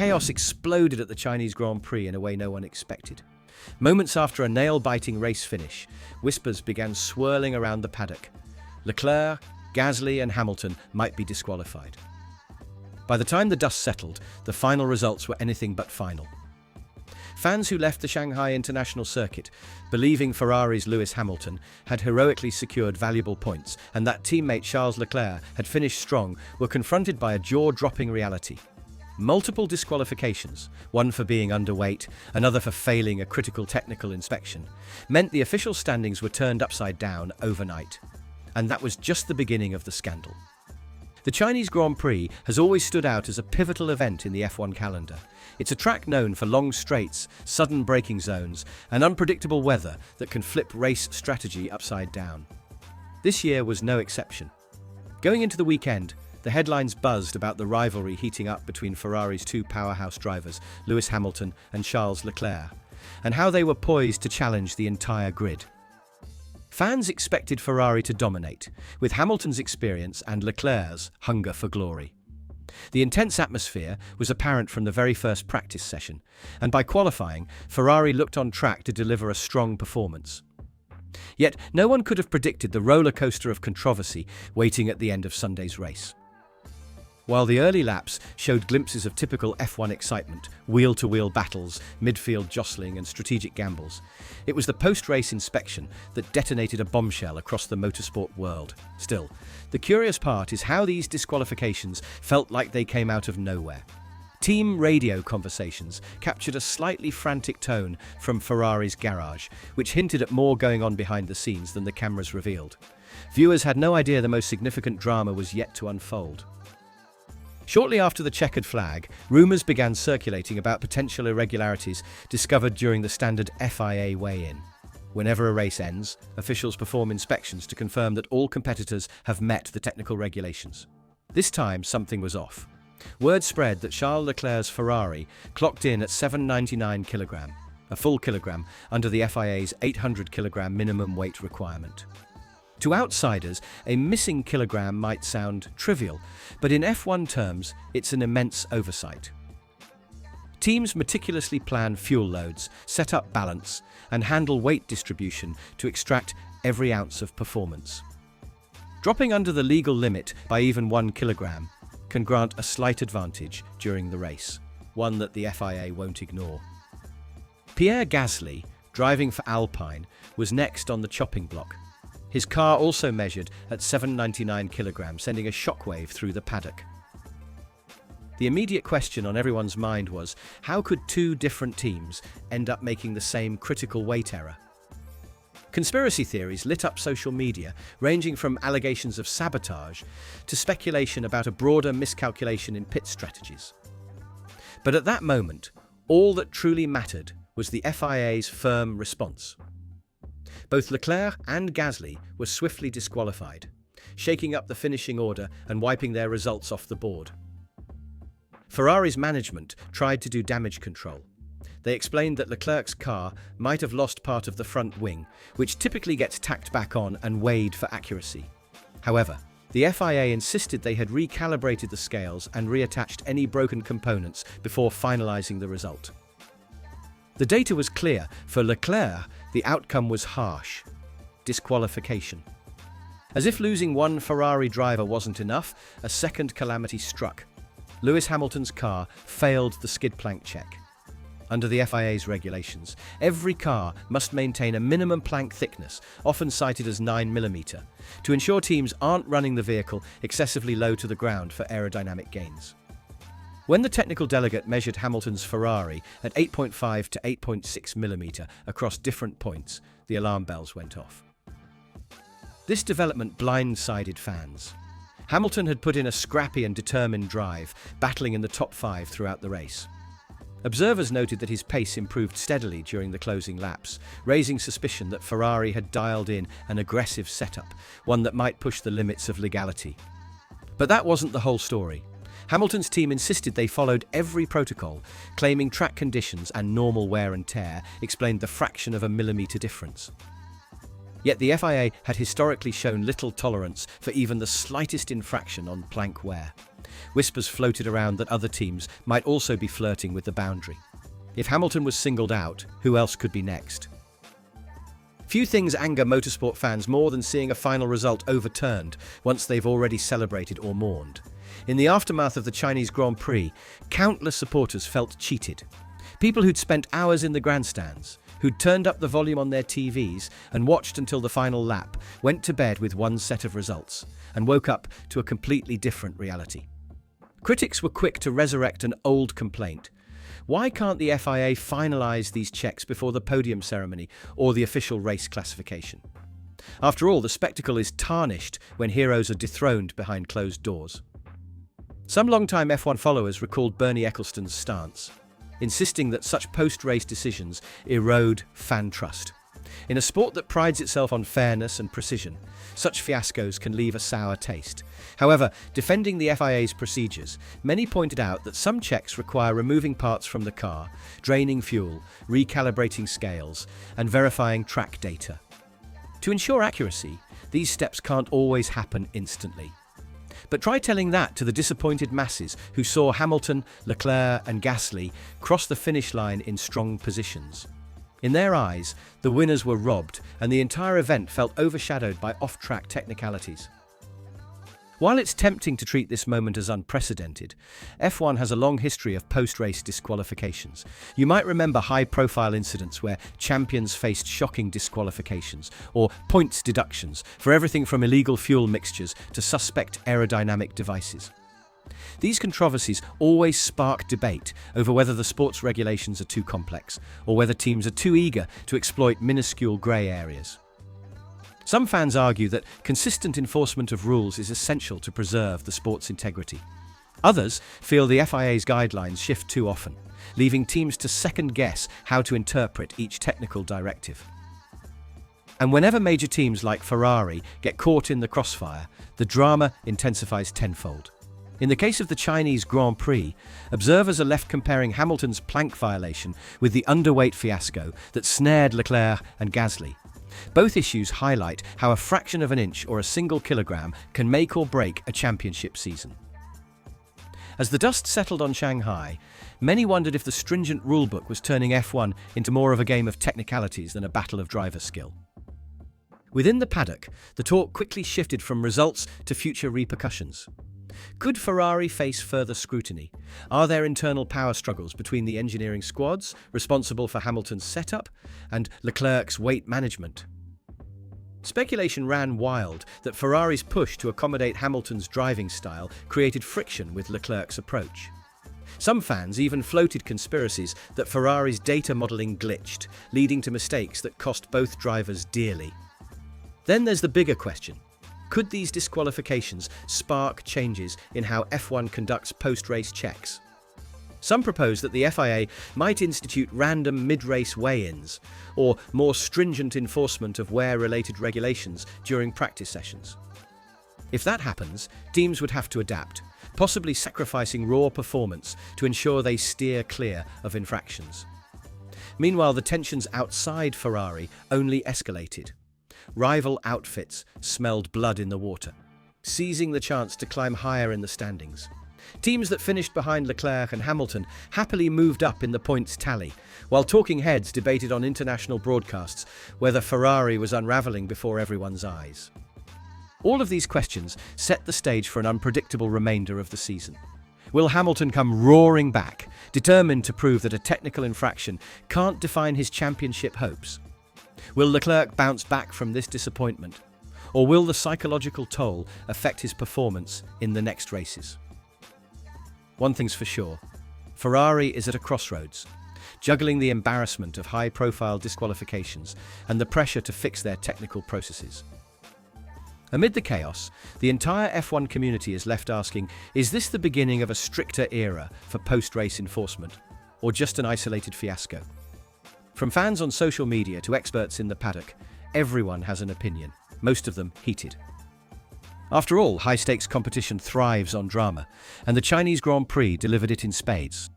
chaos exploded at the Chinese Grand Prix in a way no one expected. Moments after a nail-biting race finish, whispers began swirling around the paddock. Leclerc, Gasly and Hamilton might be disqualified. By the time the dust settled, the final results were anything but final. Fans who left the Shanghai International Circuit, believing Ferrari's Lewis Hamilton had heroically secured valuable points and that teammate Charles Leclerc had finished strong, were confronted by a jaw-dropping reality. Multiple disqualifications, one for being underweight, another for failing a critical technical inspection, meant the official standings were turned upside down overnight. And that was just the beginning of the scandal. The Chinese Grand Prix has always stood out as a pivotal event in the F1 calendar. It's a track known for long straights, sudden braking zones, and unpredictable weather that can flip race strategy upside down. This year was no exception. Going into the weekend, the headlines buzzed about the rivalry heating up between Ferrari's two powerhouse drivers, Lewis Hamilton and Charles Leclerc, and how they were poised to challenge the entire grid. Fans expected Ferrari to dominate, with Hamilton's experience and Leclerc's hunger for glory. The intense atmosphere was apparent from the very first practice session, and by qualifying, Ferrari looked on track to deliver a strong performance. Yet, no one could have predicted the roller coaster of controversy waiting at the end of Sunday's race. While the early laps showed glimpses of typical F1 excitement, wheel-to-wheel battles, midfield jostling and strategic gambles, it was the post-race inspection that detonated a bombshell across the motorsport world. Still, the curious part is how these disqualifications felt like they came out of nowhere. Team radio conversations captured a slightly frantic tone from Ferrari's garage, which hinted at more going on behind the scenes than the cameras revealed. Viewers had no idea the most significant drama was yet to unfold. Shortly after the checkered flag, rumours began circulating about potential irregularities discovered during the standard FIA weigh-in. Whenever a race ends, officials perform inspections to confirm that all competitors have met the technical regulations. This time, something was off. Word spread that Charles Leclerc's Ferrari clocked in at 799 kg, a full kilogram under the FIA's 800 kg minimum weight requirement. To outsiders, a missing kilogram might sound trivial, but in F1 terms, it's an immense oversight. Teams meticulously plan fuel loads, set up balance, and handle weight distribution to extract every ounce of performance. Dropping under the legal limit by even 1 kilogram can grant a slight advantage during the race, one that the FIA won't ignore. Pierre Gasly, driving for Alpine, was next on the chopping block. His car also measured at 799 kg, sending a shockwave through the paddock. The immediate question on everyone's mind was, how could two different teams end up making the same critical weight error? Conspiracy theories lit up social media, ranging from allegations of sabotage to speculation about a broader miscalculation in pit strategies. But at that moment, all that truly mattered was the FIA's firm response. Both Leclerc and Gasly were swiftly disqualified, shaking up the finishing order and wiping their results off the board. Ferrari's management tried to do damage control. They explained that Leclerc's car might have lost part of the front wing, which typically gets tacked back on and weighed for accuracy. However, the FIA insisted they had recalibrated the scales and reattached any broken components before finalizing the result. The data was clear. For Leclerc, the outcome was harsh: disqualification. As if losing one Ferrari driver wasn't enough, a second calamity struck. Lewis Hamilton's car failed the skid plank check. Under the FIA's regulations, every car must maintain a minimum plank thickness, often cited as 9 mm, to ensure teams aren't running the vehicle excessively low to the ground for aerodynamic gains. When the technical delegate measured Hamilton's Ferrari at 8.5 to 8.6 mm across different points, the alarm bells went off. This development blindsided fans. Hamilton had put in a scrappy and determined drive, battling in the top 5 throughout the race. Observers noted that his pace improved steadily during the closing laps, raising suspicion that Ferrari had dialed in an aggressive setup, one that might push the limits of legality. But that wasn't the whole story. Hamilton's team insisted they followed every protocol, claiming track conditions and normal wear and tear explained the fraction of a millimetre difference. Yet the FIA had historically shown little tolerance for even the slightest infraction on plank wear. Whispers floated around that other teams might also be flirting with the boundary. If Hamilton was singled out, who else could be next? Few things anger motorsport fans more than seeing a final result overturned once they've already celebrated or mourned. In the aftermath of the Chinese Grand Prix, countless supporters felt cheated. People who'd spent hours in the grandstands, who'd turned up the volume on their TVs and watched until the final lap, went to bed with one set of results and woke up to a completely different reality. Critics were quick to resurrect an old complaint. Why can't the FIA finalise these checks before the podium ceremony or the official race classification? After all, the spectacle is tarnished when heroes are dethroned behind closed doors. Some long-time F1 followers recalled Bernie Ecclestone's stance, insisting that such post-race decisions erode fan trust. In a sport that prides itself on fairness and precision, such fiascos can leave a sour taste. However, defending the FIA's procedures, many pointed out that some checks require removing parts from the car, draining fuel, recalibrating scales, and verifying track data. To ensure accuracy, these steps can't always happen instantly. But try telling that to the disappointed masses who saw Hamilton, Leclerc and Gasly cross the finish line in strong positions. In their eyes, the winners were robbed, and the entire event felt overshadowed by off-track technicalities. While it's tempting to treat this moment as unprecedented, F1 has a long history of post-race disqualifications. You might remember high-profile incidents where champions faced shocking disqualifications or points deductions for everything from illegal fuel mixtures to suspect aerodynamic devices. These controversies always spark debate over whether the sport's regulations are too complex or whether teams are too eager to exploit minuscule grey areas. Some fans argue that consistent enforcement of rules is essential to preserve the sport's integrity. Others feel the FIA's guidelines shift too often, leaving teams to second-guess how to interpret each technical directive. And whenever major teams like Ferrari get caught in the crossfire, the drama intensifies tenfold. In the case of the Chinese Grand Prix, observers are left comparing Hamilton's plank violation with the underweight fiasco that snared Leclerc and Gasly. Both issues highlight how a fraction of an inch or a single kilogram can make or break a championship season. As the dust settled on Shanghai, many wondered if the stringent rulebook was turning F1 into more of a game of technicalities than a battle of driver skill. Within the paddock, the talk quickly shifted from results to future repercussions. Could Ferrari face further scrutiny? Are there internal power struggles between the engineering squads responsible for Hamilton's setup and Leclerc's weight management? Speculation ran wild that Ferrari's push to accommodate Hamilton's driving style created friction with Leclerc's approach. Some fans even floated conspiracies that Ferrari's data modelling glitched, leading to mistakes that cost both drivers dearly. Then there's the bigger question. Could these disqualifications spark changes in how F1 conducts post-race checks? Some propose that the FIA might institute random mid-race weigh-ins or more stringent enforcement of wear-related regulations during practice sessions. If that happens, teams would have to adapt, possibly sacrificing raw performance to ensure they steer clear of infractions. Meanwhile, the tensions outside Ferrari only escalated. Rival outfits smelled blood in the water, seizing the chance to climb higher in the standings. Teams that finished behind Leclerc and Hamilton happily moved up in the points tally, while talking heads debated on international broadcasts whether Ferrari was unravelling before everyone's eyes. All of these questions set the stage for an unpredictable remainder of the season. Will Hamilton come roaring back, determined to prove that a technical infraction can't define his championship hopes? Will Leclerc bounce back from this disappointment? Or will the psychological toll affect his performance in the next races? One thing's for sure, Ferrari is at a crossroads, juggling the embarrassment of high-profile disqualifications and the pressure to fix their technical processes. Amid the chaos, the entire F1 community is left asking, is this the beginning of a stricter era for post-race enforcement, or just an isolated fiasco? From fans on social media to experts in the paddock, everyone has an opinion, most of them heated. After all, high-stakes competition thrives on drama, and the Chinese Grand Prix delivered it in spades.